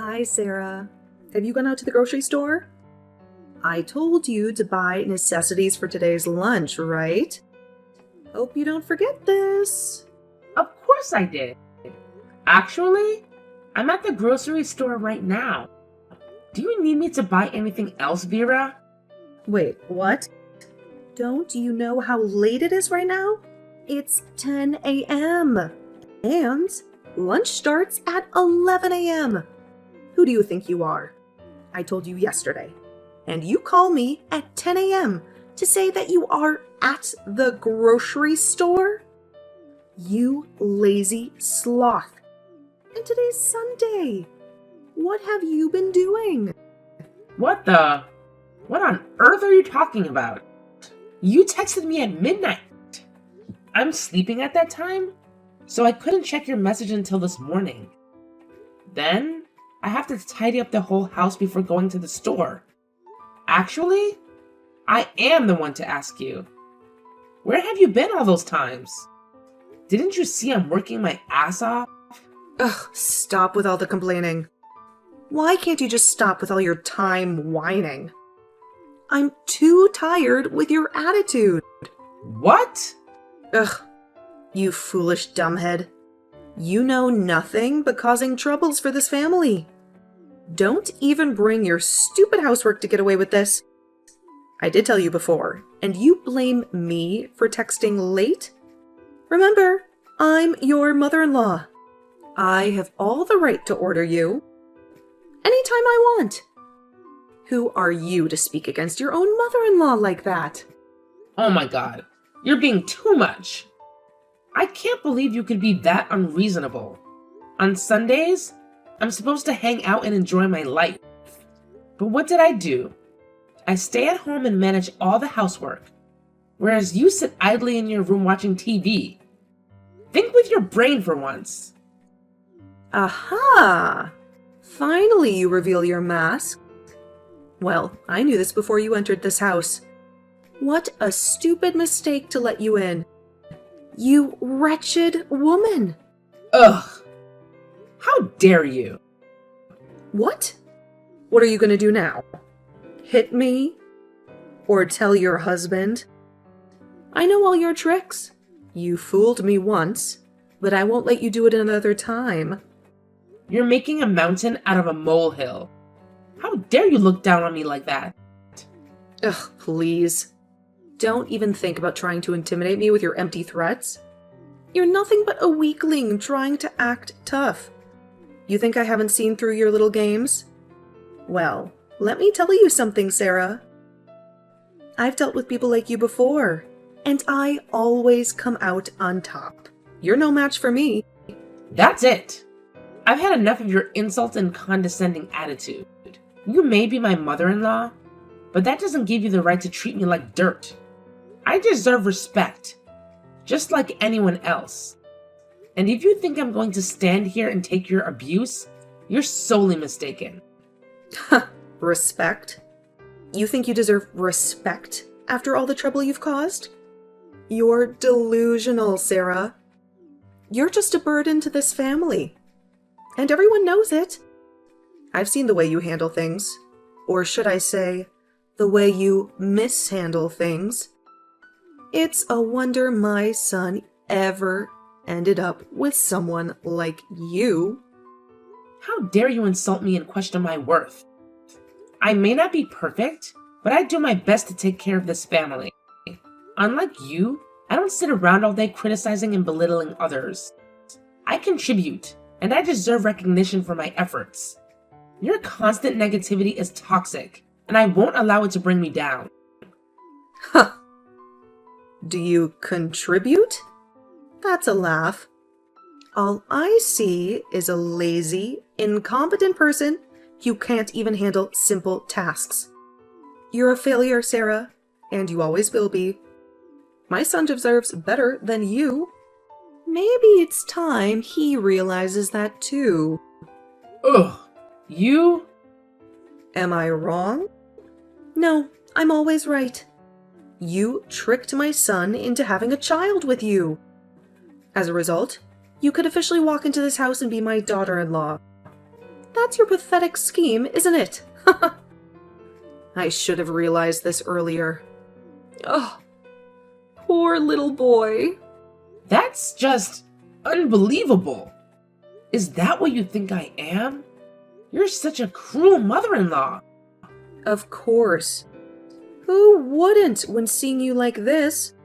Hi, Sarah. Have you gone out to the grocery store? I told you to buy necessities for today's lunch, right? Hope you don't forget this. Of course I did. Actually, I'm at the grocery store right now. Do you need me to buy anything else, Vera? Wait, what? Don't you know how late it is right now? It's 10 a.m. And lunch starts at 11 a.m. Who do you think you are? I told you yesterday. And you call me at 10 a.m. to say that you are at the grocery store? You lazy sloth. And today's Sunday. What have you been doing? What on earth are you talking about? You texted me at midnight. I'm sleeping at that time, so I couldn't check your message until this morning. Then, I have to tidy up the whole house before going to the store. Actually, I am the one to ask you. Where have you been all those times? Didn't you see I'm working my ass off? Ugh, stop with all the complaining. Why can't you just stop with all your time whining? I'm too tired with your attitude. What? Ugh, you foolish dumbhead. You know nothing but causing troubles for this family. Don't even bring your stupid housework to get away with this. I did tell you before, and you blame me for texting late? Remember, I'm your mother-in-law. I have all the right to order you anytime I want. Who are you to speak against your own mother-in-law like that? Oh my god, you're being too much. I can't believe you could be that unreasonable. On Sundays, I'm supposed to hang out and enjoy my life. But what did I do? I stay at home and manage all the housework, whereas you sit idly in your room watching TV. Think with your brain for once. Aha! Finally you reveal your mask. Well, I knew this before you entered this house. What a stupid mistake to let you in. You wretched woman! Ugh! How dare you? What? What are you going to do now? Hit me? Or tell your husband? I know all your tricks. You fooled me once, but I won't let you do it another time. You're making a mountain out of a molehill. How dare you look down on me like that? Ugh, please. Don't even think about trying to intimidate me with your empty threats. You're nothing but a weakling trying to act tough. You think I haven't seen through your little games? Well, let me tell you something, Sarah. I've dealt with people like you before, and I always come out on top. You're no match for me. That's it. I've had enough of your insult and condescending attitude. You may be my mother-in-law, but that doesn't give you the right to treat me like dirt. I deserve respect, just like anyone else. And if you think I'm going to stand here and take your abuse, you're sorely mistaken. Respect? You think you deserve respect after all the trouble you've caused? You're delusional, Sarah. You're just a burden to this family. And everyone knows it. I've seen the way you handle things. Or should I say, the way you mishandle things. It's a wonder my son ever ended up with someone like you. How dare you insult me and question my worth? I may not be perfect, but I do my best to take care of this family. Unlike you, I don't sit around all day criticizing and belittling others. I contribute, and I deserve recognition for my efforts. Your constant negativity is toxic, and I won't allow it to bring me down. Huh. Do you contribute? That's a laugh. All I see is a lazy, incompetent person who can't even handle simple tasks. You're a failure, Sarah, and you always will be. My son deserves better than you. Maybe it's time he realizes that too. Ugh, you? Am I wrong? No, I'm always right. You tricked my son into having a child with you. As a result, you could officially walk into this house and be my daughter-in-law. That's your pathetic scheme, isn't it? I should have realized this earlier. Oh, poor little boy. That's just unbelievable. Is that what you think I am? You're such a cruel mother-in-law. Of course. Who wouldn't when seeing you like this?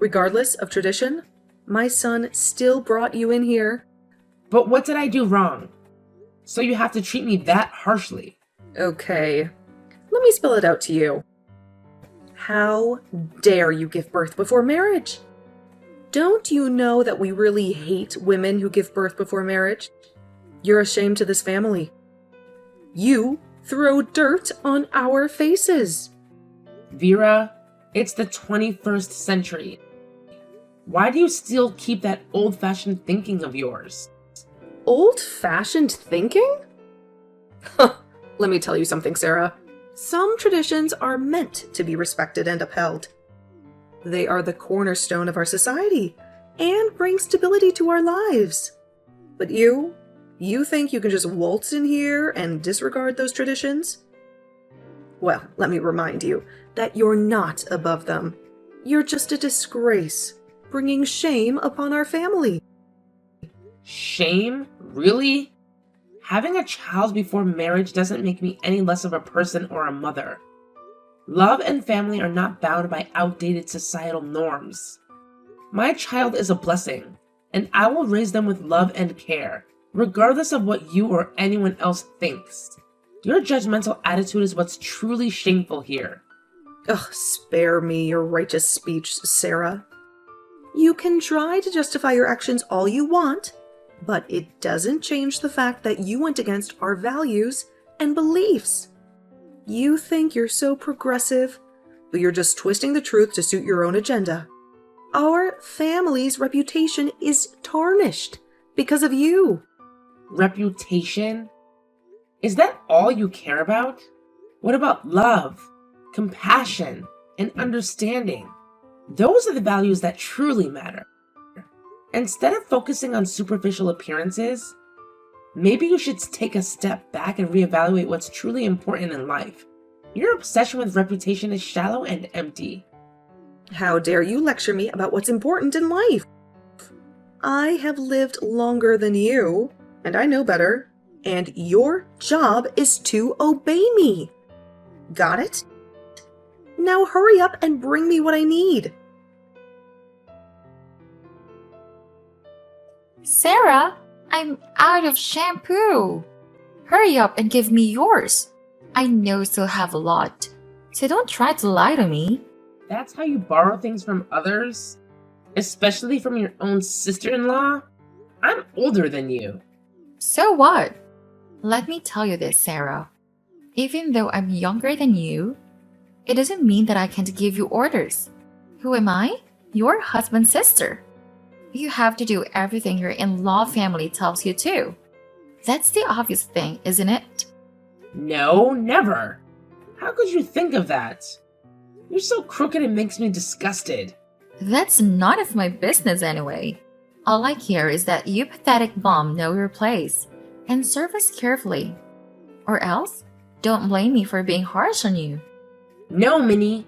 Regardless of tradition, my son still brought you in here. But what did I do wrong? So you have to treat me that harshly. Okay, let me spell it out to you. How dare you give birth before marriage? Don't you know that we really hate women who give birth before marriage? You're a shame to this family. You throw dirt on our faces. Vera, it's the 21st century. Why do you still keep that old-fashioned thinking of yours? Old-fashioned thinking? Let me tell you something, Sarah. Some traditions are meant to be respected and upheld. They are the cornerstone of our society and bring stability to our lives. But you think you can just waltz in here and disregard those traditions? Well, let me remind you that you're not above them. You're just a disgrace, bringing shame upon our family. Shame? Really? Having a child before marriage doesn't make me any less of a person or a mother. Love and family are not bound by outdated societal norms. My child is a blessing, and I will raise them with love and care, regardless of what you or anyone else thinks. Your judgmental attitude is what's truly shameful here. Ugh, spare me your righteous speech, Sarah. You can try to justify your actions all you want, but it doesn't change the fact that you went against our values and beliefs. You think you're so progressive, but you're just twisting the truth to suit your own agenda. Our family's reputation is tarnished because of you. Reputation? Is that all you care about? What about love, compassion, and understanding? Those are the values that truly matter. Instead of focusing on superficial appearances, maybe you should take a step back and reevaluate what's truly important in life. Your obsession with reputation is shallow and empty. How dare you lecture me about what's important in life? I have lived longer than you, and I know better, and your job is to obey me. Got it? Now hurry up and bring me what I need. Sarah, I'm out of shampoo. Hurry up and give me yours. I know you still have a lot, so don't try to lie to me. That's how you borrow things from others? Especially from your own sister-in-law? I'm older than you. So what? Let me tell you this, Sarah. Even though I'm younger than you, it doesn't mean that I can't give you orders. Who am I? Your husband's sister. You have to do everything your in-law family tells you to. That's the obvious thing, isn't it? No, never. How could you think of that? You're so crooked it makes me disgusted. That's none of my business anyway. All I care is that you pathetic mom know your place and serve us carefully. Or else, don't blame me for being harsh on you. No, Minnie.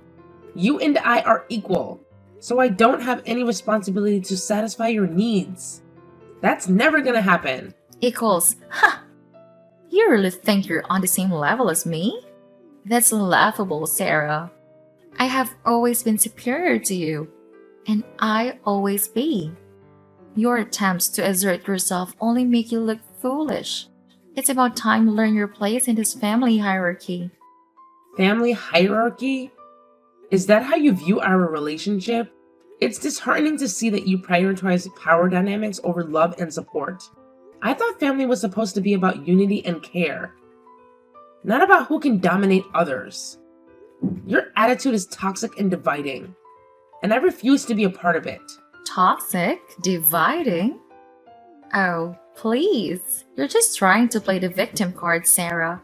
You and I are equal, so I don't have any responsibility to satisfy your needs. That's never gonna happen. Equals, ha! You really think you're on the same level as me? That's laughable, Sarah. I have always been superior to you, and I always be. Your attempts to assert yourself only make you look foolish. It's about time you learn your place in this family hierarchy. Family hierarchy? Is that how you view our relationship? It's disheartening to see that you prioritize power dynamics over love and support. I thought family was supposed to be about unity and care, not about who can dominate others. Your attitude is toxic and dividing, and I refuse to be a part of it. Toxic? Dividing? Oh, please. You're just trying to play the victim card, Sarah.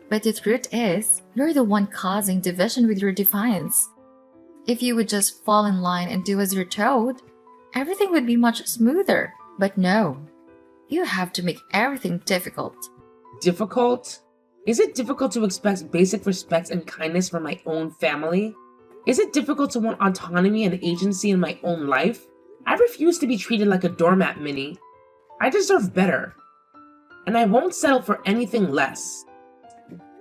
But the truth is, you're the one causing division with your defiance. If you would just fall in line and do as you're told, everything would be much smoother. But no, you have to make everything difficult. Difficult? Is it difficult to expect basic respect and kindness from my own family? Is it difficult to want autonomy and agency in my own life? I refuse to be treated like a doormat, Minnie. I deserve better. And I won't settle for anything less.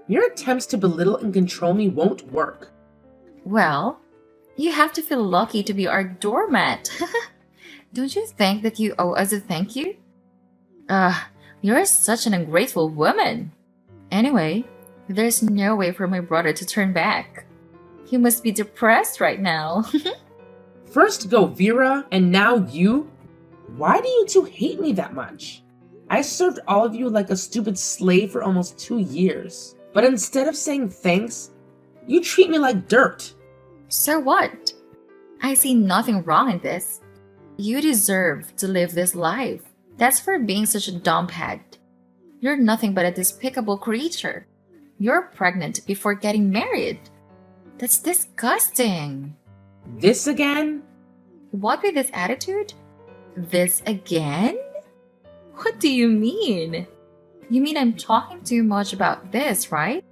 Your attempts to belittle and control me won't work. Well, you have to feel lucky to be our doormat. Don't you think that you owe us a thank you? You're such an ungrateful woman. Anyway, there's no way for my brother to turn back. He must be depressed right now. First go Vera, and now you? Why do you two hate me that much? I served all of you like a stupid slave for almost 2 years. But instead of saying thanks, you treat me like dirt. So what? I see nothing wrong in this. You deserve to live this life. That's for being such a dumbhead. You're nothing but a despicable creature. You're pregnant before getting married. That's disgusting. This again? What with this attitude? This again? What do you mean? You mean I'm talking too much about this, right?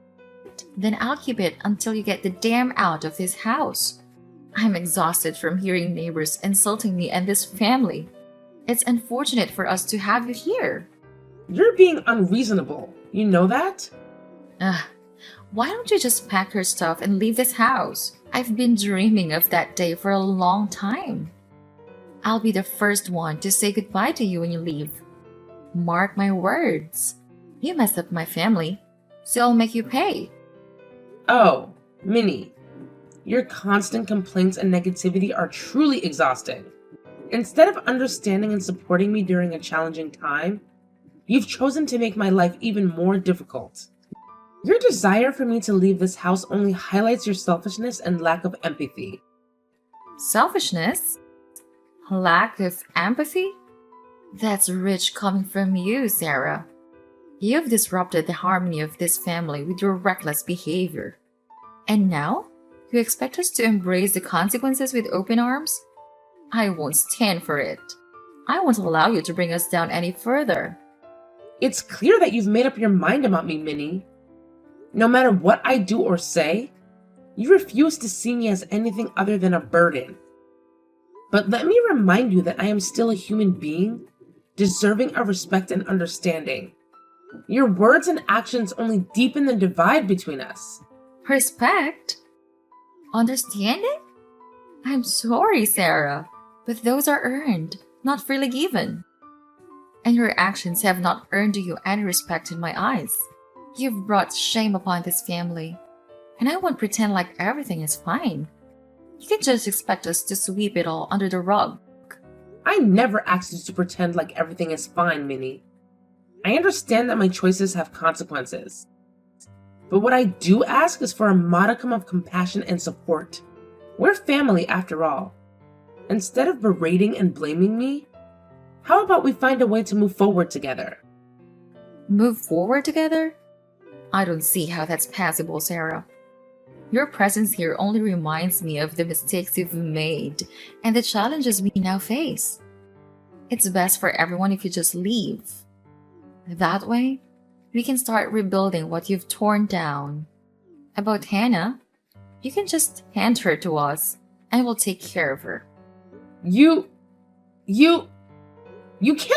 Then I'll keep it until you get the damn out of this house. I'm exhausted from hearing neighbors insulting me and this family. It's unfortunate for us to have you here. You're being unreasonable. You know that? Why don't you just pack your stuff and leave this house? I've been dreaming of that day for a long time. I'll be the first one to say goodbye to you when you leave. Mark my words. You messed up my family, so I'll make you pay. Oh, Minnie, your constant complaints and negativity are truly exhausting. Instead of understanding and supporting me during a challenging time, you've chosen to make my life even more difficult. Your desire for me to leave this house only highlights your selfishness and lack of empathy. Selfishness? Lack of empathy? That's rich coming from you, Sarah. You've disrupted the harmony of this family with your reckless behavior. And now, you expect us to embrace the consequences with open arms? I won't stand for it. I won't allow you to bring us down any further. It's clear that you've made up your mind about me, Minnie. No matter what I do or say, you refuse to see me as anything other than a burden. But let me remind you that I am still a human being, deserving of respect and understanding. Your words and actions only deepen the divide between us. Respect? Understanding? I'm sorry, Sarah, but those are earned, not freely given. And your actions have not earned you any respect in my eyes. You've brought shame upon this family, and I won't pretend like everything is fine. You can just expect us to sweep it all under the rug. I never asked you to pretend like everything is fine, Minnie. I understand that my choices have consequences. But what I do ask is for a modicum of compassion and support. We're family after all. Instead of berating and blaming me, how about we find a way to move forward together? Move forward together? I don't see how that's possible, Sarah. Your presence here only reminds me of the mistakes you've made and the challenges we now face. It's best for everyone if you just leave. That way, we can start rebuilding what you've torn down. About Hannah, you can just hand her to us and we'll take care of her. You can't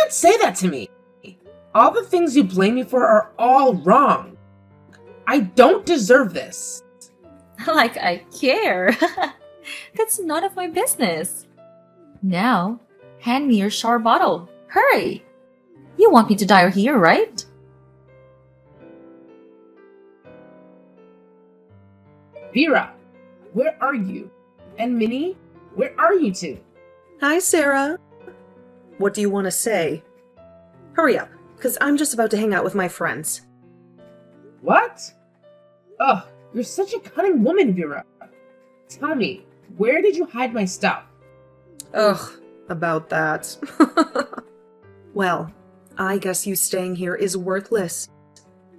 say that to me. All the things you blame me for are all wrong. I don't deserve this. Like I care. That's none of my business. Now, hand me your shower bottle. Hurry! You want me to die here, right? Vera, where are you? And Minnie, where are you two? Hi, Sarah. What do you want to say? Hurry up, because I'm just about to hang out with my friends. What? Ugh, you're such a cunning woman, Vera. Tell me, where did you hide my stuff? Ugh, about that. Well, I guess you staying here is worthless.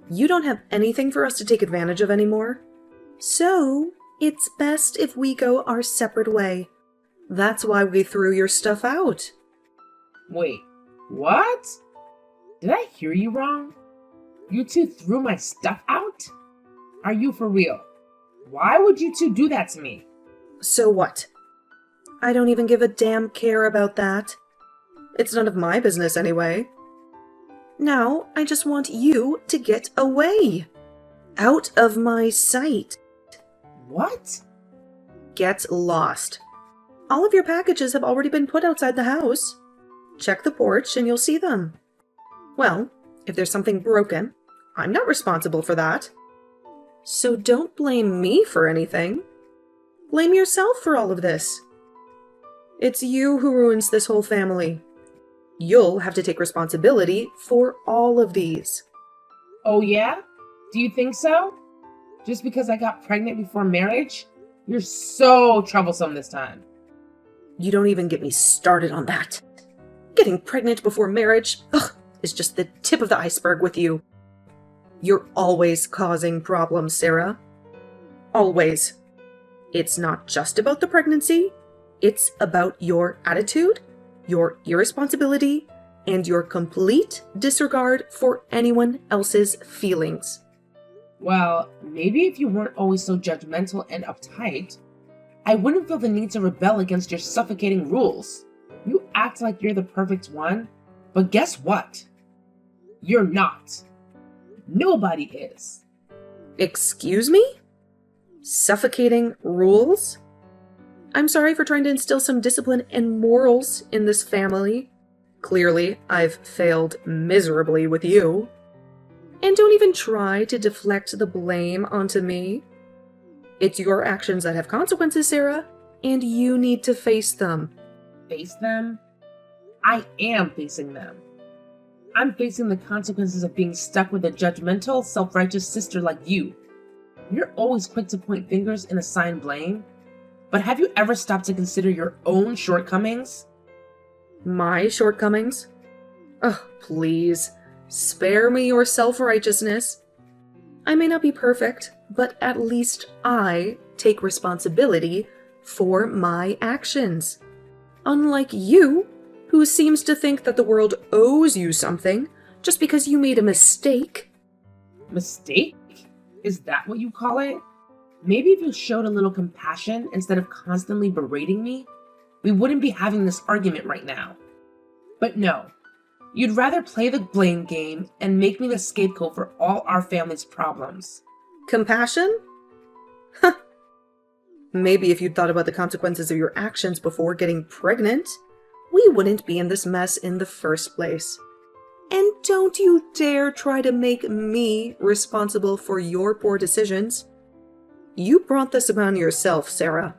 You don't have anything for us to take advantage of anymore. So, it's best if we go our separate way. That's why we threw your stuff out. Wait, what? Did I hear you wrong? You two threw my stuff out? Are you for real? Why would you two do that to me? So what? I don't even give a damn care about that. It's none of my business anyway. Now, I just want you to get away. Out of my sight. What? Get lost. All of your packages have already been put outside the house. Check the porch and you'll see them. Well, if there's something broken, I'm not responsible for that. So don't blame me for anything. Blame yourself for all of this. It's you who ruins this whole family. You'll have to take responsibility for all of these. Oh yeah? Do you think so? Just because I got pregnant before marriage? You're so troublesome this time. You don't even get me started on that. Getting pregnant before marriage, is just the tip of the iceberg with you. You're always causing problems, Sarah. Always. It's not just about the pregnancy. It's about your attitude, your irresponsibility, and your complete disregard for anyone else's feelings. Well, maybe if you weren't always so judgmental and uptight, I wouldn't feel the need to rebel against your suffocating rules. You act like you're the perfect one, but guess what? You're not. Nobody is. Excuse me? Suffocating rules? I'm sorry for trying to instill some discipline and morals in this family. Clearly, I've failed miserably with you. And don't even try to deflect the blame onto me. It's your actions that have consequences, Sarah, and you need to face them. Face them? I am facing them. I'm facing the consequences of being stuck with a judgmental, self-righteous sister like you. You're always quick to point fingers and assign blame, but have you ever stopped to consider your own shortcomings? My shortcomings? Oh, please, spare me your self-righteousness. I may not be perfect, but at least I take responsibility for my actions. Unlike you, who seems to think that the world owes you something just because you made a mistake. Mistake? Is that what you call it? Maybe if you showed a little compassion instead of constantly berating me, we wouldn't be having this argument right now. But no, you'd rather play the blame game and make me the scapegoat for all our family's problems. Compassion? Huh. Maybe if you'd thought about the consequences of your actions before getting pregnant, we wouldn't be in this mess in the first place. And don't you dare try to make me responsible for your poor decisions. You brought this upon yourself, Sarah.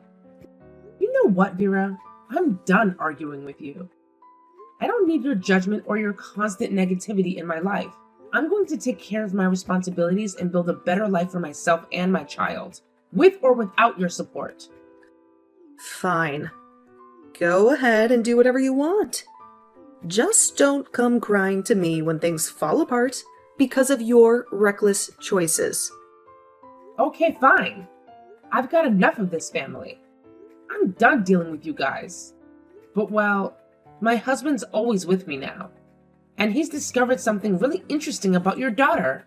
You know what, Vera? I'm done arguing with you. I don't need your judgment or your constant negativity in my life. I'm going to take care of my responsibilities and build a better life for myself and my child, with or without your support. Fine. Go ahead and do whatever you want. Just don't come crying to me when things fall apart because of your reckless choices. Okay, fine. I've got enough of this family. I'm done dealing with you guys. But well, my husband's always with me now. And he's discovered something really interesting about your daughter.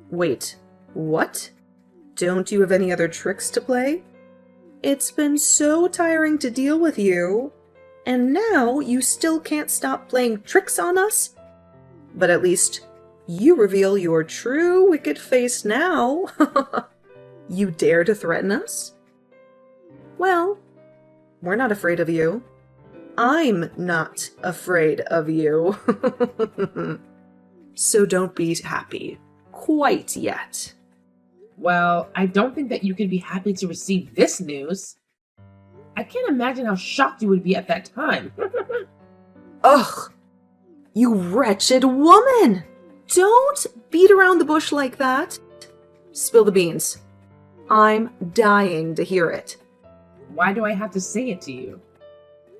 Wait, what? Don't you have any other tricks to play? It's been so tiring to deal with you, and now you still can't stop playing tricks on us? But at least you reveal your true wicked face now. You dare to threaten us? Well, we're not afraid of you. I'm not afraid of you. So don't be happy. Quite yet. Well, I don't think that you could be happy to receive this news. I can't imagine how shocked you would be at that time. Ugh! You wretched woman! Don't beat around the bush like that. Spill the beans. I'm dying to hear it. Why do I have to say it to you?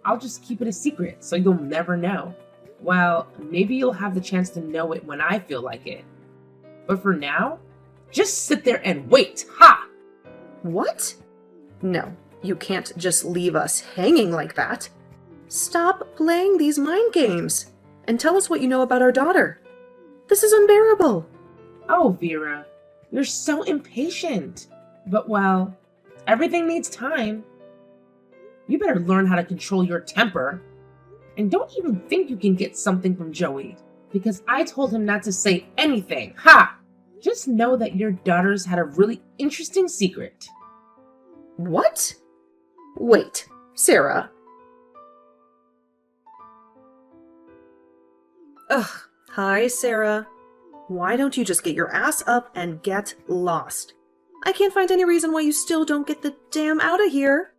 I'll just keep it a secret so you'll never know. Well, maybe you'll have the chance to know it when I feel like it. But for now, just sit there and wait, ha! What? No, you can't just leave us hanging like that. Stop playing these mind games and tell us what you know about our daughter. This is unbearable. Oh, Vera, you're so impatient. But well, everything needs time. You better learn how to control your temper. And don't even think you can get something from Joey, because I told him not to say anything. Ha! Just know that your daughter's had a really interesting secret. What? Wait, Sarah. Ugh, hi, Sarah. Why don't you just get your ass up and get lost? I can't find any reason why you still don't get the damn out of here.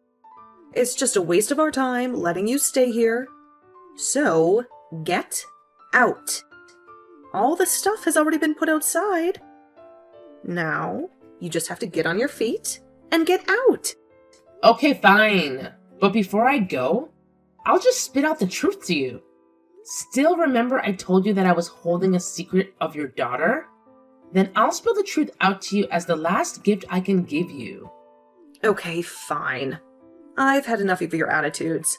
It's just a waste of our time letting you stay here. So, get out. All the stuff has already been put outside. Now, you just have to get on your feet and get out. Okay, fine. But before I go, I'll just spit out the truth to you. Still remember I told you that I was holding a secret of your daughter? Then I'll spill the truth out to you as the last gift I can give you. Okay, fine. I've had enough of your attitudes.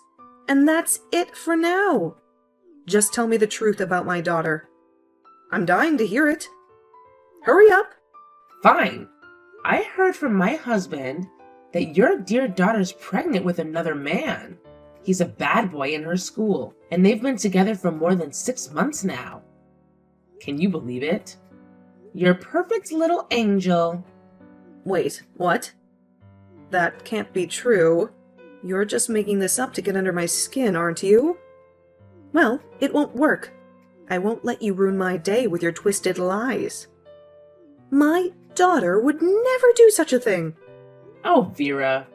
And that's it for now. Just tell me the truth about my daughter. I'm dying to hear it. Hurry up. Fine. I heard from my husband that your dear daughter's pregnant with another man. He's a bad boy in her school, and they've been together for more than 6 months now. Can you believe it? Your perfect little angel. Wait, what? That can't be true. You're just making this up to get under my skin, aren't you? Well, it won't work. I won't let you ruin my day with your twisted lies. My daughter would never do such a thing. Oh, Vera.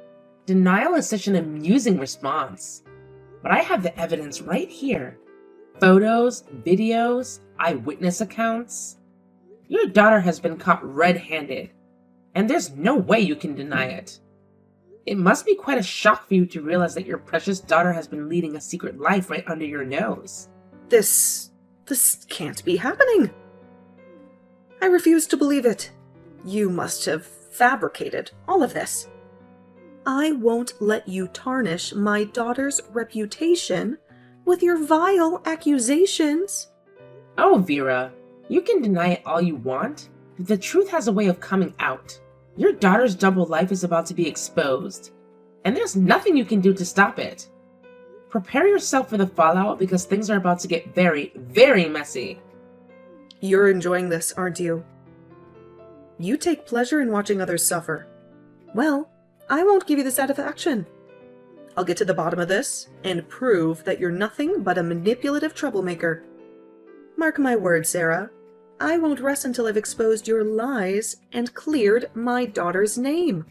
Denial is such an amusing response. But I have the evidence right here. Photos, videos, eyewitness accounts. Your daughter has been caught red-handed, and there's no way you can deny it. It must be quite a shock for you to realize that your precious daughter has been leading a secret life right under your nose. This can't be happening. I refuse to believe it. You must have fabricated all of this. I won't let you tarnish my daughter's reputation with your vile accusations. Oh, Vera, you can deny it all you want, but the truth has a way of coming out. Your daughter's double life is about to be exposed, and there's nothing you can do to stop it. Prepare yourself for the fallout because things are about to get very, very messy. You're enjoying this, aren't you? You take pleasure in watching others suffer. Well, I won't give you the satisfaction. I'll get to the bottom of this and prove that you're nothing but a manipulative troublemaker. Mark my words, Sarah. I won't rest until I've exposed your lies and cleared my daughter's name.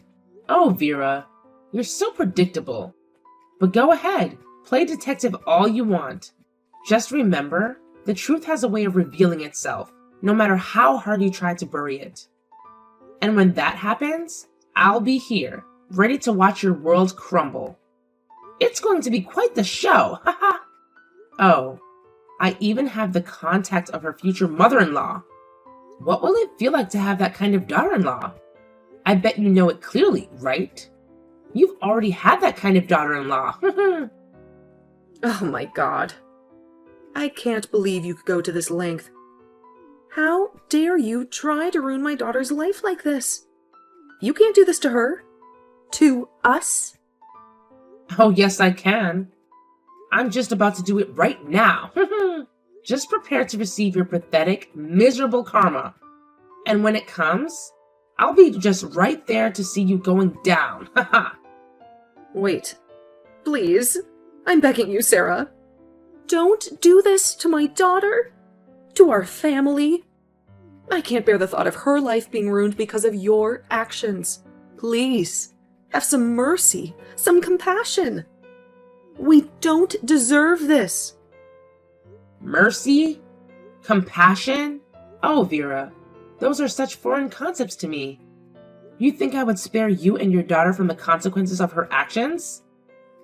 Oh, Vera, you're so predictable. But go ahead, play detective all you want. Just remember, the truth has a way of revealing itself, no matter how hard you try to bury it. And when that happens, I'll be here, ready to watch your world crumble. It's going to be quite the show, haha! Oh, I even have the contact of her future mother-in-law. What will it feel like to have that kind of daughter-in-law? I bet you know it clearly, right? You've already had that kind of daughter-in-law. Oh my god. I can't believe you could go to this length. How dare you try to ruin my daughter's life like this? You can't do this to her. To us. Oh, yes, I can. I'm just about to do it right now. Just prepare to receive your pathetic, miserable karma. And when it comes, I'll be just right there to see you going down. Wait. Please. I'm begging you, Sarah. Don't do this to my daughter. To our family. I can't bear the thought of her life being ruined because of your actions. Please. Have some mercy. Some compassion. We don't deserve this. Mercy? Compassion? Oh, Vera, those are such foreign concepts to me. You think I would spare you and your daughter from the consequences of her actions?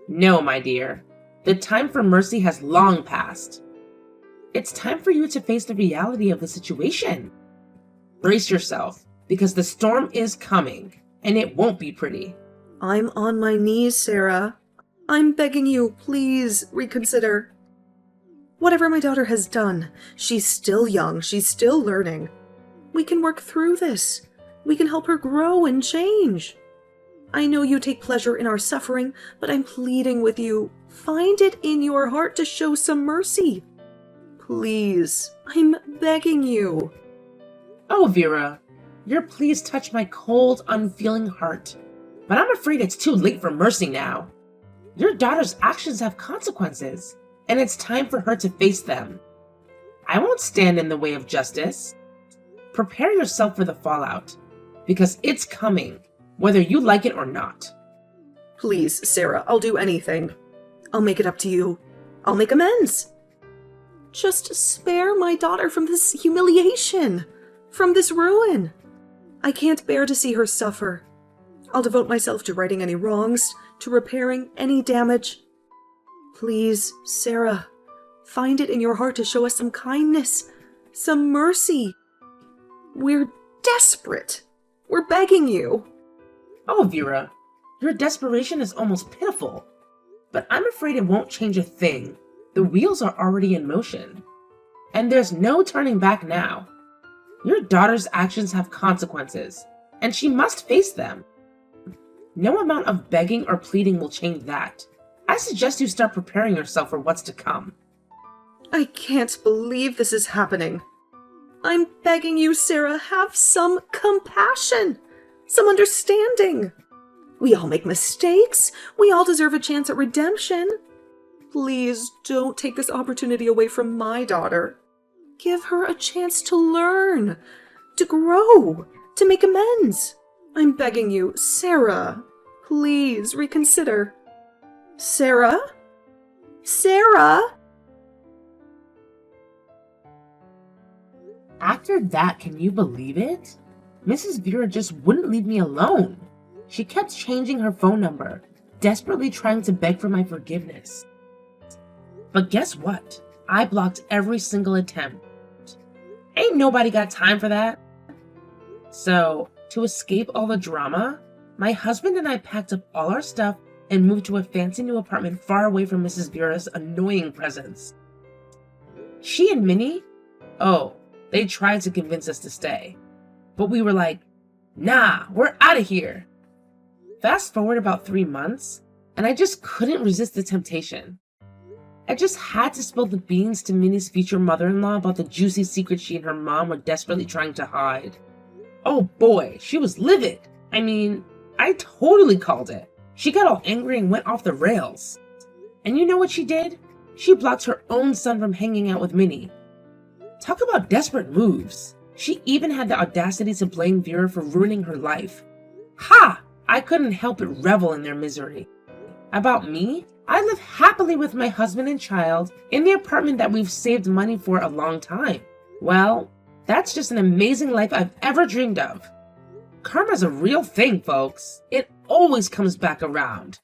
No, my dear. The time for mercy has long passed. It's time for you to face the reality of the situation. Brace yourself, because the storm is coming, and it won't be pretty. I'm on my knees, Sarah. I'm begging you, please reconsider. Whatever my daughter has done, she's still young, she's still learning. We can work through this. We can help her grow and change. I know you take pleasure in our suffering, but I'm pleading with you. Find it in your heart to show some mercy. Please, I'm begging you. Oh, Vera, your pleas touch my cold, unfeeling heart. But I'm afraid it's too late for mercy now. Your daughter's actions have consequences, and it's time for her to face them. I won't stand in the way of justice. Prepare yourself for the fallout, because it's coming, whether you like it or not. Please, Sarah, I'll do anything. I'll make it up to you. I'll make amends. Just spare my daughter from this humiliation, from this ruin. I can't bear to see her suffer. I'll devote myself to righting any wrongs, to repairing any damage. Please, Sarah, find it in your heart to show us some kindness, some mercy. We're desperate. We're begging you. Oh, Vera, your desperation is almost pitiful. But I'm afraid it won't change a thing. The wheels are already in motion. And there's no turning back now. Your daughter's actions have consequences, and she must face them. No amount of begging or pleading will change that. I suggest you start preparing yourself for what's to come. I can't believe this is happening. I'm begging you, Sarah, have some compassion, some understanding. We all make mistakes. We all deserve a chance at redemption. Please don't take this opportunity away from my daughter. Give her a chance to learn, to grow, to make amends. I'm begging you, Sarah, please reconsider. Sarah? Sarah? After that, can you believe it? Mrs. Vera just wouldn't leave me alone. She kept changing her phone number, desperately trying to beg for my forgiveness. But guess what? I blocked every single attempt. Ain't nobody got time for that. So, to escape all the drama, my husband and I packed up all our stuff and moved to a fancy new apartment far away from Mrs. Vera's annoying presence. She and Minnie, they tried to convince us to stay. But we were like, nah, we're out of here. Fast forward about 3 months, and I just couldn't resist the temptation. I just had to spill the beans to Minnie's future mother-in-law about the juicy secret she and her mom were desperately trying to hide. Oh boy, she was livid. I mean, I totally called it. She got all angry and went off the rails. And you know what she did? She blocked her own son from hanging out with Minnie. Talk about desperate moves. She even had the audacity to blame Vera for ruining her life. Ha! I couldn't help but revel in their misery. About me? I live happily with my husband and child in the apartment that we've saved money for a long time. Well, that's just an amazing life I've ever dreamed of. Karma's a real thing, folks. It always comes back around.